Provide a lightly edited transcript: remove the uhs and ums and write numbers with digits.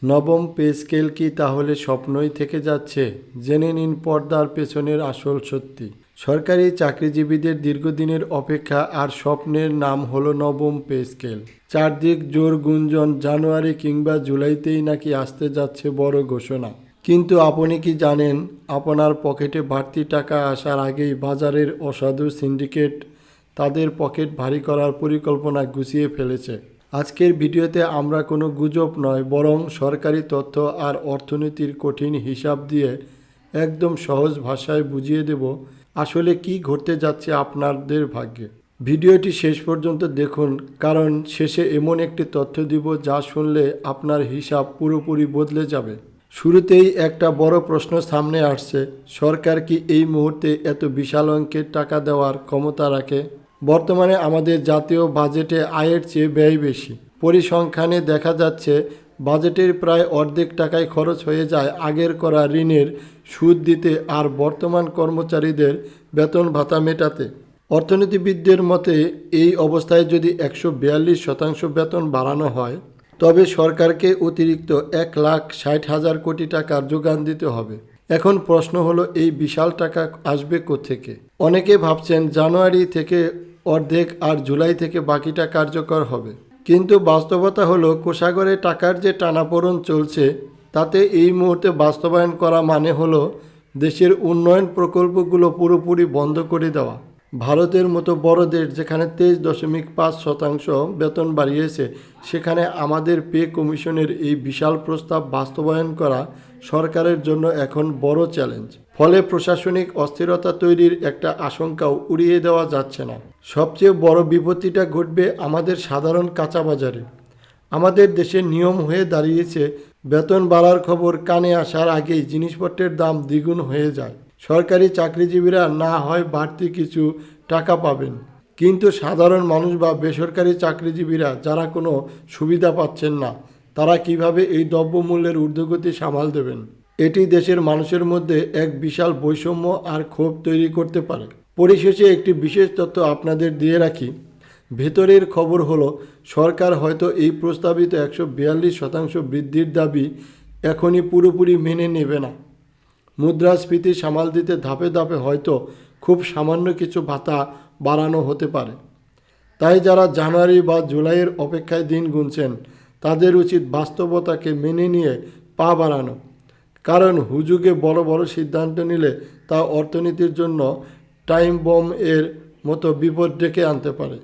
নবম pay scale কি তাহলে স্বপ্নই থেকে যাচ্ছে? জেনে নিন পর্দার পেছনের আসল সত্যি। সরকারি চাকরিজীবীদের দীর্ঘদিনের অপেক্ষা আর স্বপ্নের নাম হলো নবম পে স্কেল। চারদিক জোর গুঞ্জন, জানুয়ারি কিংবা জুলাইতেই নাকি আসতে যাচ্ছে বড় ঘোষণা। কিন্তু আপনি কি জানেন, আপনার পকেটে বাড়তি টাকা আসার আগেই বাজারের অসাধু সিন্ডিকেট তাদের পকেট ভারী করার পরিকল্পনা গুছিয়ে ফেলেছে। আজকের ভিডিওতে আমরা কোনো গুজব নয়, বরং সরকারি তথ্য আর অর্থনীতির কঠিন হিসাব দিয়ে একদম সহজ ভাষায় বুঝিয়ে দেব আসলে কি ঘটতে যাচ্ছে আপনাদের ভাগ্যে। ভিডিওটি শেষ পর্যন্ত দেখুন, কারণ শেষে এমন একটি তথ্য দিব যা শুনলে আপনার হিসাব পুরোপুরি বদলে যাবে। শুরুতেই একটা বড় প্রশ্ন সামনে আসছে, সরকার কি এই মুহূর্তে এত বিশাল অঙ্কের টাকা দেওয়ার ক্ষমতা রাখে? বর্তমানে আমাদের জাতীয় বাজেটে আয়ের চেয়ে ব্যয় বেশি। পরিসংখ্যানে দেখা যাচ্ছে বাজেটের প্রায় অর্ধেক টাকায় খরচ হয়ে যায় আগের করা ঋণের সুদ দিতে আর বর্তমান কর্মচারীদের বেতন ভাতা মেটাতে। অর্থনীতিবিদদের মতে এই অবস্থায় যদি 142% বেতন বাড়ানো হয়, তবে সরকারকে অতিরিক্ত 1,60,000 কোটি টাকার যোগান দিতে হবে। এখন প্রশ্ন হলো, এই বিশাল টাকা আসবে কোত্থেকে? অনেকে ভাবছেন জানুয়ারি থেকে অর্ধেক আর জুলাই থেকে বাকিটা কার্যকর হবে। কিন্তু বাস্তবতা হলো, কোষাগারে টাকার যে টানাপোড়েন চলছে, তাতে এই মুহূর্তে বাস্তবায়ন করা মানে হলো দেশের উন্নয়ন প্রকল্পগুলো পুরোপুরি বন্ধ করে দেওয়া। ভারতের মতো বড় দেশ যেখানে 23.5% বেতন বাড়িয়েছে, সেখানে আমাদের পে কমিশনের এই বিশাল প্রস্তাব বাস্তবায়ন করা সরকারের জন্য এখন বড় চ্যালেঞ্জ। ফলে প্রশাসনিক অস্থিরতা তৈরির একটা আশঙ্কাও উড়িয়ে দেওয়া যাচ্ছে না। সবচেয়ে বড় বিপত্তিটা ঘটবে আমাদের সাধারণ কাঁচা বাজারে। আমাদের দেশের নিয়ম হয়ে দাঁড়িয়েছে, বেতন বাড়ার খবর কানে আসার আগেই জিনিসপত্রের দাম দ্বিগুণ হয়ে যায়। সরকারি চাকরিজীবীরা না হয় বাড়তি কিছু টাকা পাবেন, কিন্তু সাধারণ মানুষ বা বেসরকারি চাকরিজীবীরা যারা কোনো সুবিধা পাচ্ছেন না, তারা কিভাবে এই দ্রব্যমূল্যের ঊর্ধ্বগতি সামাল দেবেন? এটি দেশের মানুষের মধ্যে এক বিশাল বৈষম্য আর ক্ষোভ তৈরি করতে পারে। পরিশেষে একটি বিশেষ তথ্য আপনাদের দিয়ে রাখি। ভেতরের খবর হলো, সরকার হয়তো এই প্রস্তাবিত 142% বৃদ্ধির দাবি এখনই পুরোপুরি মেনে নেবে না। মুদ্রাস্ফীতি সামাল দিতে ধাপে ধাপে হয়তো খুব সামান্য কিছু ভাতা বাড়ানো হতে পারে। তাই যারা জানুয়ারি বা জুলাইয়ের অপেক্ষায় দিন গুনছেন, তাদের উচিত বাস্তবতাকে মেনে নিয়ে পা বাড়ানো। কারণ হুজুগে বড় বড় সিদ্ধান্ত নিলে তা অর্থনীতির জন্য টাইম বম এর মতো বিপদ ডেকে আনতে পারে।